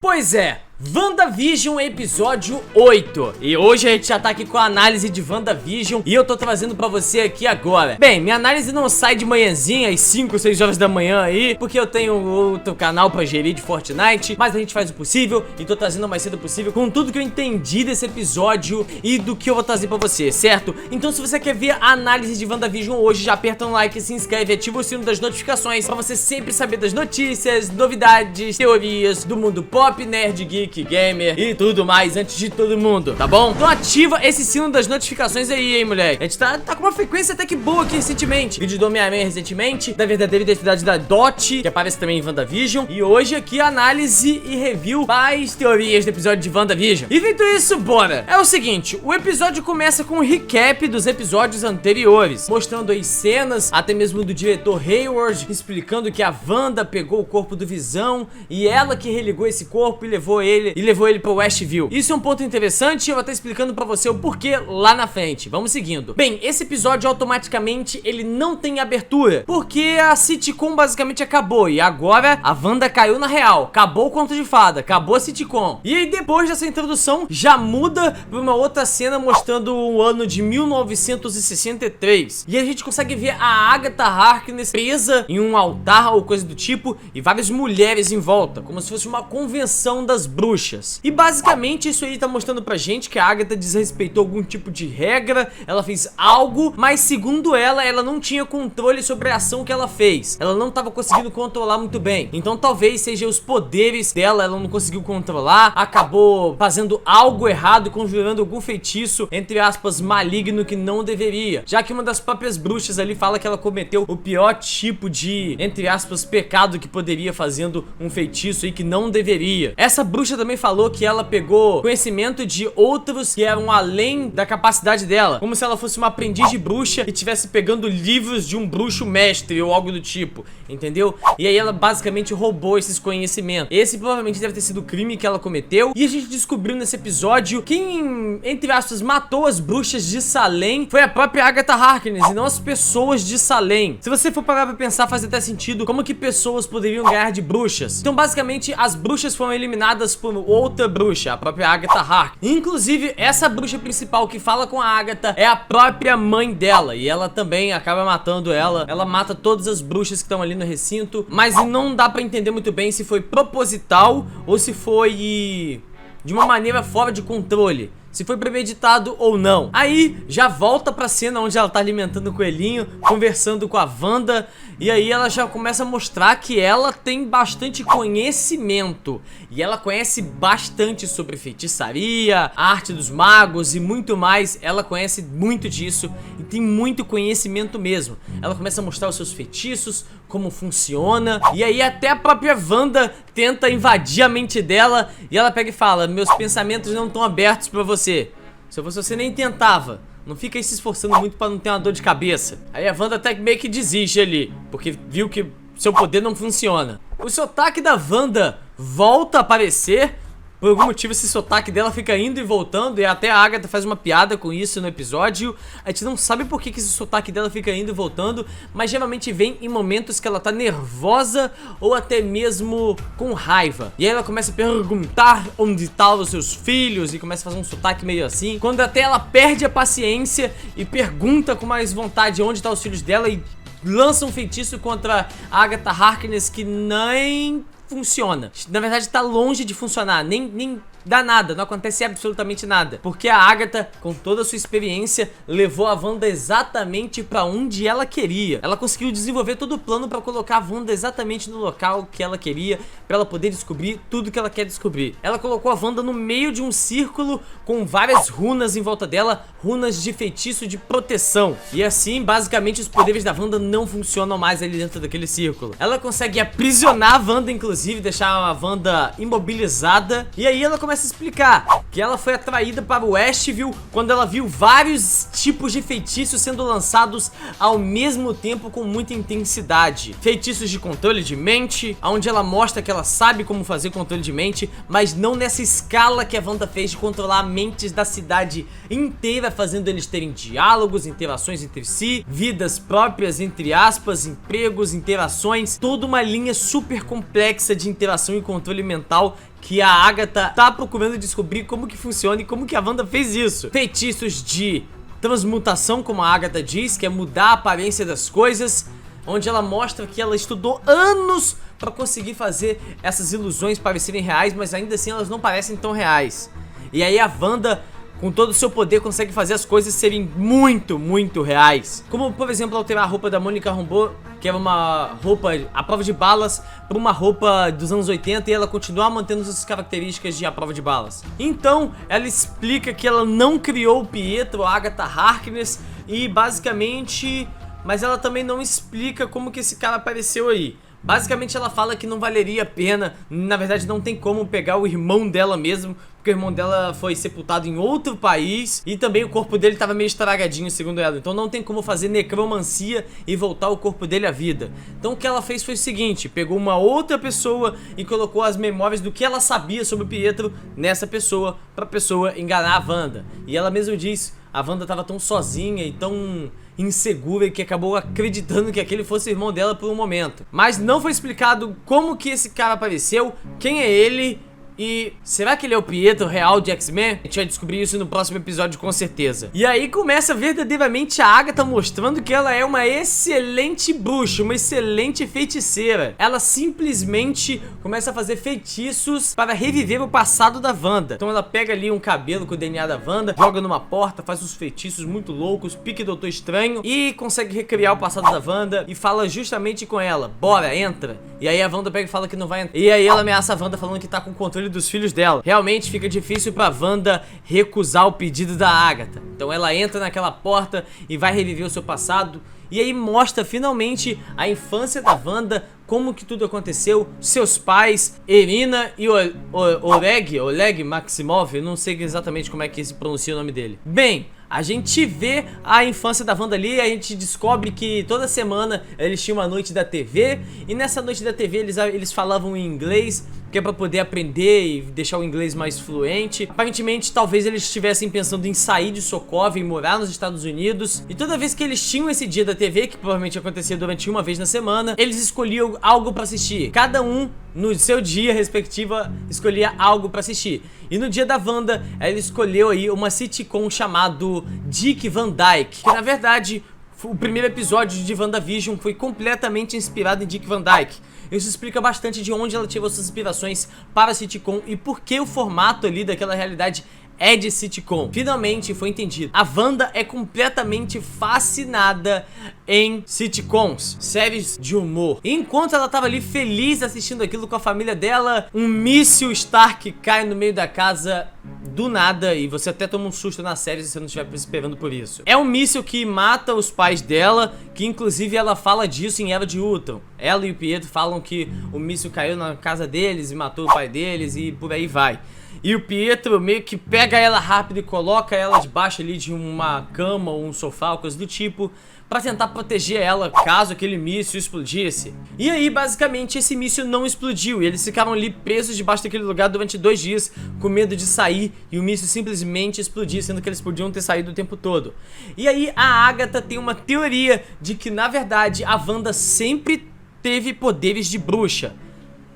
Pois é, WandaVision episódio 8. E hoje a gente já tá aqui com a análise de WandaVision e eu tô trazendo pra você aqui agora. Bem, minha análise não sai de manhãzinha às 5, 6 horas da manhã aí, porque eu tenho outro canal pra gerir de Fortnite, mas a gente faz o possível e tô trazendo o mais cedo possível com tudo que eu entendi desse episódio e do que eu vou trazer pra você, certo? Então se você quer ver a análise de WandaVision hoje, já aperta um like, se inscreve e ativa o sino das notificações pra você sempre saber das notícias, novidades, teorias do mundo pop, nerd, geek, gamer e tudo mais antes de todo mundo, tá bom? Então ativa esse sino das notificações aí, hein, moleque. A gente tá com uma frequência até que boa aqui recentemente. Vídeo do Homem-Aranha recentemente, da verdadeira identidade da Dot, que aparece também em WandaVision. E hoje aqui análise e review mais teorias do episódio de WandaVision. E feito isso, bora! É o seguinte, o episódio começa com um recap dos episódios anteriores, mostrando aí cenas, até mesmo do diretor Hayward, explicando que a Wanda pegou o corpo do Visão e ela que religou esse corpo e levou ele pra Westview. Isso é um ponto interessante e eu vou estar explicando pra você o porquê lá na frente. Vamos seguindo. Bem, esse episódio automaticamente ele não tem abertura, porque a sitcom basicamente acabou e agora a Wanda caiu na real. Acabou o conto de fada, acabou a sitcom. E aí depois dessa introdução já muda pra uma outra cena mostrando o ano de 1963. E a gente consegue ver a Agatha Harkness presa em um altar ou coisa do tipo e várias mulheres em volta, como se fosse uma convenção das bruxas. E basicamente isso aí tá mostrando pra gente que a Agatha desrespeitou algum tipo de regra, ela fez algo, mas segundo ela não tinha controle sobre a ação que ela fez. Ela não tava conseguindo controlar muito bem. Então talvez seja os poderes dela, ela não conseguiu controlar, acabou fazendo algo errado, conjurando algum feitiço, entre aspas, maligno que não deveria. Já que uma das próprias bruxas ali fala que ela cometeu o pior tipo de, entre aspas, pecado que poderia fazendo um feitiço aí que não deveria. Essa bruxa também falou que ela pegou conhecimento de outros que eram além da capacidade dela, como se ela fosse uma aprendiz de bruxa e estivesse pegando livros de um bruxo mestre ou algo do tipo, entendeu? E aí ela basicamente roubou esses conhecimentos. Esse provavelmente deve ter sido o crime que ela cometeu. E a gente descobriu nesse episódio quem, entre aspas, matou as bruxas de Salem foi a própria Agatha Harkness e não as pessoas de Salem. Se você for parar pra pensar, faz até sentido como que pessoas poderiam ganhar de bruxas. Então basicamente as bruxas foram eliminadas por outra bruxa, a própria Agatha Harkness. Inclusive, essa bruxa principal que fala com a Agatha é a própria mãe dela, e ela também acaba matando ela. Ela mata todas as bruxas que estão ali no recinto, mas não dá pra entender muito bem se foi proposital ou se foi de uma maneira fora de controle, se foi premeditado ou não. Aí já volta pra cena onde ela tá alimentando o coelhinho, conversando com a Wanda, e aí ela já começa a mostrar que ela tem bastante conhecimento. E ela conhece bastante sobre feitiçaria, arte dos magos e muito mais. Ela conhece muito disso e tem muito conhecimento mesmo. Ela começa a mostrar os seus feitiços, como funciona. E aí até a própria Wanda tenta invadir a mente dela e ela pega e fala: meus pensamentos não estão abertos pra você. Se eu fosse você, nem tentava. Não fica aí se esforçando muito pra não ter uma dor de cabeça. Aí a Wanda até meio que desiste ali, porque viu que seu poder não funciona. O sotaque da Wanda volta a aparecer. Por algum motivo esse sotaque dela fica indo e voltando, e até a Agatha faz uma piada com isso no episódio. A gente não sabe por que esse sotaque dela fica indo e voltando, mas geralmente vem em momentos que ela tá nervosa ou até mesmo com raiva. E aí ela começa a perguntar onde estão os seus filhos e começa a fazer um sotaque meio assim, quando até ela perde a paciência e pergunta com mais vontade onde estão os filhos dela e lança um feitiço contra a Agatha Harkness que nem funciona. Na verdade tá longe de funcionar, nem dá nada, não acontece absolutamente nada, porque a Agatha, com toda a sua experiência, levou a Wanda exatamente pra onde ela queria. Ela conseguiu desenvolver todo o plano pra colocar a Wanda exatamente no local que ela queria, pra ela poder descobrir tudo que ela quer descobrir. Ela colocou a Wanda no meio de um círculo com várias runas em volta dela, runas de feitiço de proteção. E assim, basicamente, os poderes da Wanda não funcionam mais ali dentro daquele círculo. Ela consegue aprisionar a Wanda, inclusive, deixar a Wanda imobilizada. E aí ela começa a explicar que ela foi atraída para o Westview quando ela viu vários tipos de feitiços sendo lançados ao mesmo tempo com muita intensidade. Feitiços de controle de mente, onde ela mostra que ela sabe como fazer controle de mente, mas não nessa escala que a Wanda fez de controlar mentes da cidade inteira, fazendo eles terem diálogos, interações entre si, vidas próprias, entre aspas, empregos, interações, toda uma linha super complexa força de interação e controle mental que a Agatha tá procurando descobrir como que funciona e como que a Wanda fez isso. Feitiços de transmutação, como a Agatha diz, que é mudar a aparência das coisas, onde ela mostra que ela estudou anos pra conseguir fazer essas ilusões parecerem reais, mas ainda assim elas não parecem tão reais. E aí a Wanda, com todo o seu poder, consegue fazer as coisas serem muito, muito reais. Como, por exemplo, alterar a roupa da Monica Rambeau, que era uma roupa à prova de balas, para uma roupa dos anos 80 e ela continuar mantendo suas características de à prova de balas. Então, ela explica que ela não criou o Pietro, a Agatha Harkness, e basicamente... Mas ela também não explica como que esse cara apareceu aí. Basicamente ela fala que não valeria a pena, na verdade não tem como pegar o irmão dela mesmo, porque o irmão dela foi sepultado em outro país e também o corpo dele estava meio estragadinho, segundo ela. Então não tem como fazer necromancia e voltar o corpo dele à vida. Então o que ela fez foi o seguinte, pegou uma outra pessoa e colocou as memórias do que ela sabia sobre o Pietro nessa pessoa, pra pessoa enganar a Wanda. E ela mesma diz, a Wanda estava tão sozinha e tão insegura e que acabou acreditando que aquele fosse o irmão dela por um momento. Mas não foi explicado como que esse cara apareceu, quem é ele e será que ele é o Pietro real de X-Men? A gente vai descobrir isso no próximo episódio com certeza. E aí começa verdadeiramente a Agatha mostrando que ela é uma excelente bruxa, uma excelente feiticeira. Ela simplesmente começa a fazer feitiços para reviver o passado da Wanda. Então ela pega ali um cabelo com o DNA da Wanda, joga numa porta, faz uns feitiços muito loucos, pique Doutor Estranho e consegue recriar o passado da Wanda e fala justamente com ela, bora, entra. E aí a Wanda pega e fala que não vai entrar. E aí ela ameaça a Wanda falando que tá com controle dos filhos dela. Realmente fica difícil pra Wanda recusar o pedido da Agatha. Então ela entra naquela porta e vai reviver o seu passado. E aí mostra finalmente a infância da Wanda, como que tudo aconteceu, seus pais, Irina e Oleg Maximov, eu não sei exatamente como é que se pronuncia o nome dele. Bem, a gente vê a infância da Wanda ali, a gente descobre que toda semana eles tinham uma noite da TV, e nessa noite da TV eles falavam em inglês, que é pra poder aprender e deixar o inglês mais fluente. Aparentemente, talvez eles estivessem pensando em sair de Sokovia e morar nos Estados Unidos. E toda vez que eles tinham esse dia da TV, que provavelmente acontecia durante uma vez na semana, eles escolhiam algo pra assistir. Cada um, no seu dia respectivo, escolhia algo pra assistir. E no dia da Wanda, ela escolheu aí uma sitcom chamado Dick Van Dyke, que na verdade... O primeiro episódio de WandaVision foi completamente inspirado em Dick Van Dyke. Isso explica bastante de onde ela tirou suas inspirações para a sitcom e por que o formato ali daquela realidade é de sitcom. Finalmente foi entendido. A Wanda é completamente fascinada em sitcoms, séries de humor. E enquanto ela tava ali feliz assistindo aquilo com a família dela, um míssil Stark cai no meio da casa do nada e você até toma um susto na série se você não estiver esperando por isso. É um míssil que mata os pais dela, que inclusive ela fala disso em Era de Ultron. Ela e o Pietro falam que o míssil caiu na casa deles e matou o pai deles e por aí vai. E o Pietro meio que pega ela rápido e coloca ela debaixo ali de uma cama ou um sofá, coisa do tipo, pra tentar proteger ela caso aquele míssil explodisse. E aí, basicamente, esse míssil não explodiu e eles ficaram ali presos debaixo daquele lugar durante 2 dias, com medo de sair e o míssil simplesmente explodir, sendo que eles podiam ter saído o tempo todo. E aí, a Agatha tem uma teoria de que, na verdade, a Wanda sempre teve poderes de bruxa.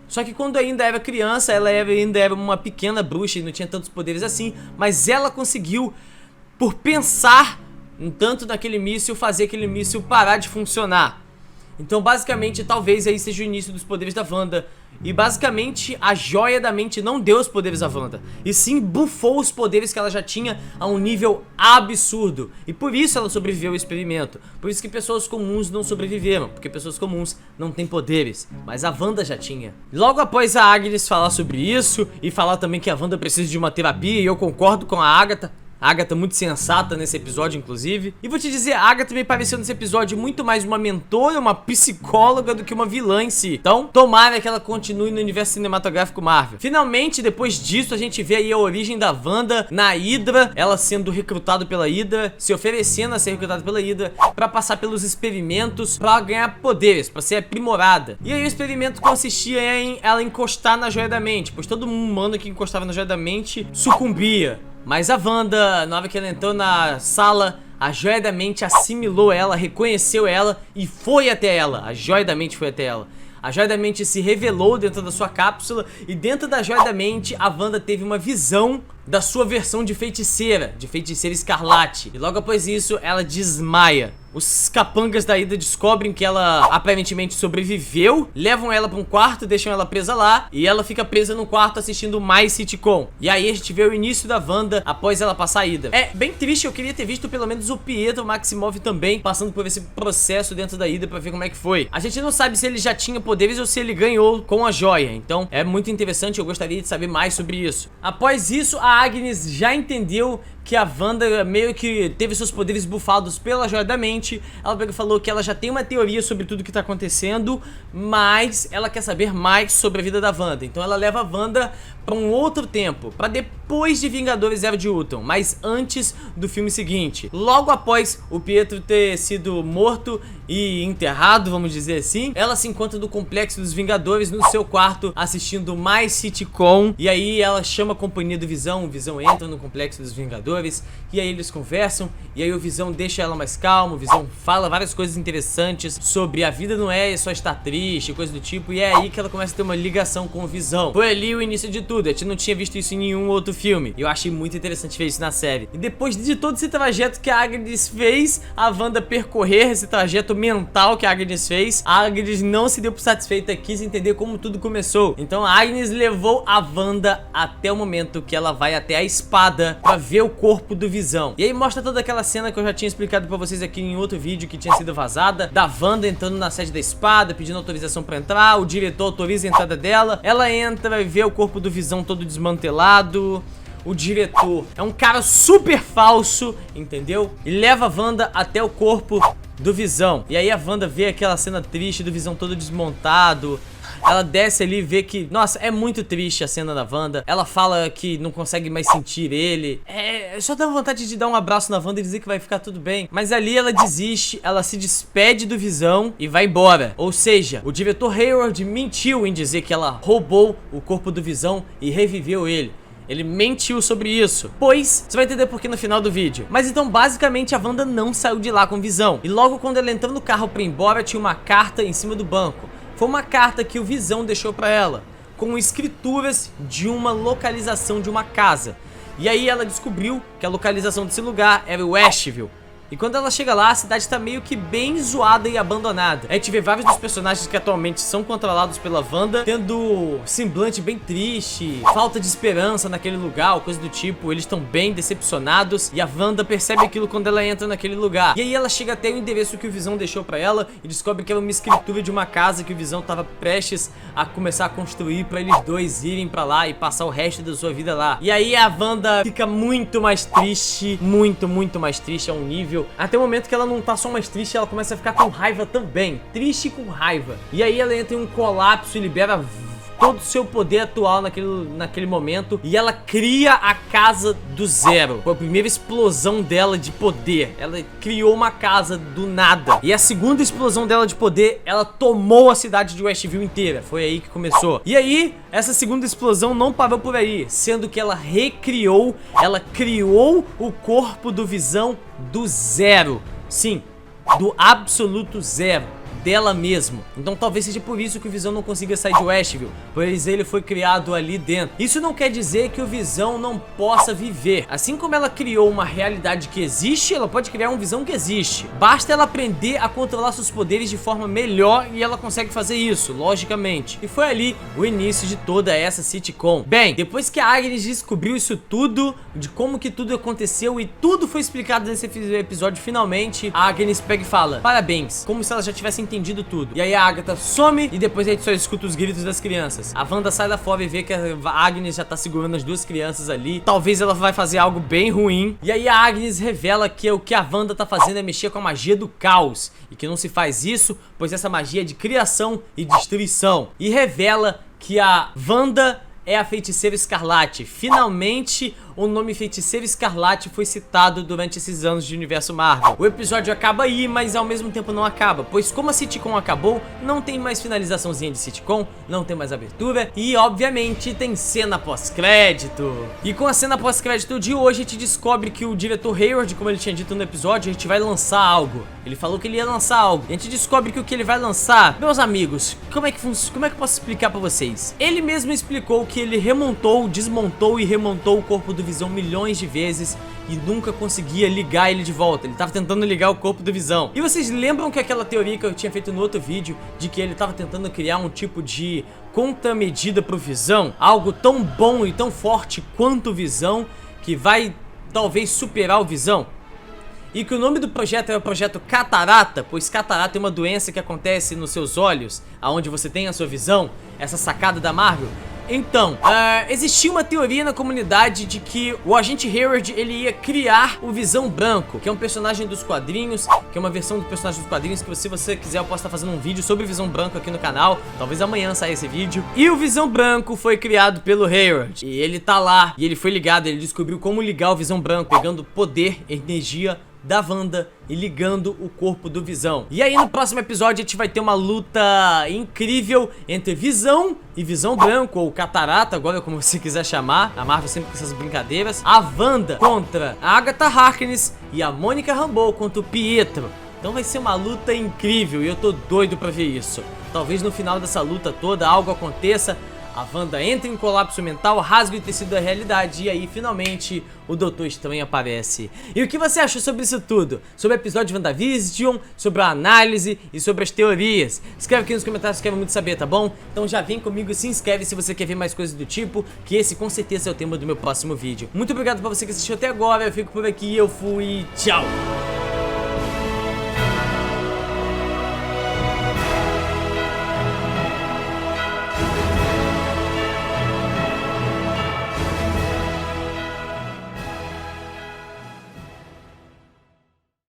Só que quando ainda era criança, ela ainda era uma pequena bruxa e não tinha tantos poderes assim, mas ela conseguiu, por pensar tanto naquele míssil, fazer aquele míssil parar de funcionar. Então basicamente talvez aí seja o início dos poderes da Wanda. E basicamente a joia da mente não deu os poderes à Wanda, e sim bufou os poderes que ela já tinha a um nível absurdo. E por isso ela sobreviveu ao experimento. Por isso que pessoas comuns não sobreviveram, porque pessoas comuns não têm poderes, mas a Wanda já tinha. Logo após a Agnes falar sobre isso e falar também que a Wanda precisa de uma terapia, e eu concordo com a Agatha. A Agatha muito sensata nesse episódio, inclusive. E vou te dizer, a Agatha me pareceu nesse episódio muito mais uma mentora, uma psicóloga do que uma vilã em si. Então, tomara que ela continue no universo cinematográfico Marvel. Finalmente, depois disso, a gente vê aí a origem da Wanda na Hydra, ela sendo recrutada pela Hydra, se oferecendo a ser recrutada pela Hydra pra passar pelos experimentos, pra ganhar poderes, pra ser aprimorada. E aí o experimento consistia em ela encostar na Joia da Mente, pois todo humano que encostava na Joia da Mente sucumbia. Mas a Wanda, na hora que ela entrou na sala, a Joia da Mente assimilou ela, reconheceu ela e foi até ela. A Joia da Mente foi até ela. a Joia da Mente se revelou dentro da sua cápsula e dentro da Joia da Mente a Wanda teve uma visão da sua versão de Feiticeira Escarlate. E logo após isso ela desmaia. Os capangas da Hydra descobrem que ela aparentemente sobreviveu, levam ela pra um quarto, deixam ela presa lá, e ela fica presa no quarto assistindo mais sitcom. E aí a gente vê o início da Wanda após ela passar a Hydra. É bem triste, eu queria ter visto pelo menos o Pietro Maximoff também passando por esse processo dentro da Hydra pra ver como é que foi. A gente não sabe se ele já tinha poderes ou se ele ganhou com a joia, então é muito interessante, eu gostaria de saber mais sobre isso. Após isso, a Agnes já entendeu que a Wanda meio que teve seus poderes bufados pela Joia da Mente. Ela falou que ela já tem uma teoria sobre tudo que tá acontecendo, mas ela quer saber mais sobre a vida da Wanda. Então ela leva a Wanda pra um outro tempo, pra depois de Vingadores Era de Ultron, mas antes do filme seguinte. Logo após o Pietro ter sido morto e enterrado, vamos dizer assim, ela se encontra no Complexo dos Vingadores, no seu quarto, assistindo mais sitcom. E aí ela chama a companhia do Visão, o Visão entra no Complexo dos Vingadores, e aí eles conversam, e aí o Visão deixa ela mais calma, o Visão fala várias coisas interessantes sobre a vida não é só estar triste, coisa do tipo, e é aí que ela começa a ter uma ligação com o Visão. Foi ali o início de tudo, a gente não tinha visto isso em nenhum outro filme, e eu achei muito interessante ver isso na série. E depois de todo esse trajeto que a Agnes fez, a Wanda percorrer esse trajeto mental que a Agnes fez, a Agnes não se deu por satisfeita, quis entender como tudo começou. Então a Agnes levou a Wanda até o momento que ela vai até a espada pra ver o corpo do Visão. E aí mostra toda aquela cena que eu já tinha explicado pra vocês aqui em outro vídeo que tinha sido vazada, da Wanda entrando na sede da espada, pedindo autorização pra entrar, o diretor autoriza a entrada dela, ela entra e vê o corpo do Visão todo desmantelado. O diretor é um cara super falso, entendeu? E leva a Wanda até o corpo do Visão. E aí a Wanda vê aquela cena triste do Visão todo desmontado. Ela desce ali e vê que, nossa, é muito triste a cena da Wanda. Ela fala que não consegue mais sentir ele. Só dá vontade de dar um abraço na Wanda e dizer que vai ficar tudo bem. Mas ali ela desiste, ela se despede do Visão e vai embora. Ou seja, o diretor Hayward mentiu em dizer que ela roubou o corpo do Visão e reviveu ele. Ele mentiu sobre isso, pois você vai entender por que no final do vídeo. Mas então basicamente a Wanda não saiu de lá com Visão. E logo quando ela entrou no carro pra ir embora, tinha uma carta em cima do banco. Foi uma carta que o Visão deixou pra ela, com escrituras de uma localização de uma casa. E aí ela descobriu que a localização desse lugar era o Westview. E quando ela chega lá, a cidade tá meio que bem zoada e abandonada. A gente vê vários dos personagens que atualmente são controlados pela Wanda tendo semblante bem triste, falta de esperança naquele lugar, ou coisa do tipo. Eles estão bem decepcionados e a Wanda percebe aquilo quando ela entra naquele lugar. E aí ela chega até o endereço que o Visão deixou pra ela e descobre que era uma escritura de uma casa que o Visão tava prestes a começar a construir pra eles dois irem pra lá e passar o resto da sua vida lá. E aí a Wanda fica muito mais triste, muito mais triste a um nível. Até o momento que ela não tá só mais triste, ela começa a ficar com raiva também. Triste com raiva. E aí ela entra em um colapso e libera todo o seu poder atual naquele momento. E ela cria a casa do zero. Foi a primeira explosão dela de poder. Ela criou uma casa do nada. E a segunda explosão dela de poder, ela tomou a cidade de Westview inteira. Foi aí que começou. E aí, essa segunda explosão não parou por aí, sendo que ela recriou, ela criou o corpo do Visão do zero. Sim, do absoluto zero. Dela mesmo. Então talvez seja por isso que o Visão não consiga sair de Westview, pois ele foi criado ali dentro. Isso não quer dizer que o Visão não possa viver. Assim como ela criou uma realidade que existe, ela pode criar um Visão que existe. Basta ela aprender a controlar seus poderes de forma melhor e ela consegue fazer isso, logicamente. E foi ali o início de toda essa sitcom. Bem, depois que a Agnes descobriu isso tudo, de como que tudo aconteceu e tudo foi explicado nesse episódio finalmente, a Agnes pega e fala: parabéns, como se ela já tivesse entendido tudo. E aí a Agatha some e depois a gente só escuta os gritos das crianças. A Wanda sai lá fora e vê que a Agnes já tá segurando as duas crianças ali. Talvez ela vai fazer algo bem ruim. E aí a Agnes revela que o que a Wanda tá fazendo é mexer com a magia do caos. E que não se faz isso, pois essa magia é de criação e destruição. E revela que a Wanda é a Feiticeira Escarlate. Finalmente o nome Feiticeiro Escarlate foi citado durante esses anos de universo Marvel. O episódio acaba aí, mas ao mesmo tempo não acaba, pois como a sitcom acabou, não tem mais finalizaçãozinha de sitcom, não tem mais abertura e obviamente tem cena pós-crédito. E com a cena pós-crédito de hoje a gente descobre que o diretor Hayward, como ele tinha dito no episódio, a gente vai lançar algo. Ele falou que ele ia lançar algo. E a gente descobre que o que ele vai lançar, meus amigos, como é que eu posso explicar pra vocês? Ele mesmo explicou que ele remontou, desmontou e remontou o corpo do Visão milhões de vezes e nunca conseguia ligar ele de volta. Ele tava tentando ligar o corpo do Visão. E vocês lembram que aquela teoria que eu tinha feito no outro vídeo, de que ele tava tentando criar um tipo de contramedida pro Visão? Algo tão bom e tão forte quanto o Visão, que vai talvez superar o Visão? E que o nome do projeto é o projeto Catarata, pois catarata é uma doença que acontece nos seus olhos, aonde você tem a sua visão, essa sacada da Marvel. Então, existia uma teoria na comunidade de que o agente Hayward, ele ia criar o Visão Branco, que é um personagem dos quadrinhos, que é uma versão do personagem dos quadrinhos, que se você quiser eu posso estar fazendo um vídeo sobre o Visão Branco aqui no canal, talvez amanhã saia esse vídeo. E o Visão Branco foi criado pelo Hayward, e ele tá lá, e ele foi ligado, ele descobriu como ligar o Visão Branco, pegando poder, energia da Wanda e ligando o corpo do Visão. E aí no próximo episódio a gente vai ter uma luta incrível entre Visão e Visão Branco, ou Catarata, agora como você quiser chamar. A Marvel sempre com essas brincadeiras. A Wanda contra a Agatha Harkness e a Monica Rambeau contra o Pietro. Então vai ser uma luta incrível e eu tô doido pra ver isso. Talvez no final dessa luta toda algo aconteça, a Wanda entra em colapso mental, rasga o tecido da realidade e aí finalmente o Doutor Estranho aparece. E o que você achou sobre isso tudo? Sobre o episódio de WandaVision, sobre a análise e sobre as teorias? Escreve aqui nos comentários, quero muito saber, tá bom? Então já vem comigo e se inscreve se você quer ver mais coisas do tipo, que esse com certeza é o tema do meu próximo vídeo. Muito obrigado pra você que assistiu até agora, eu fico por aqui, eu fui, tchau!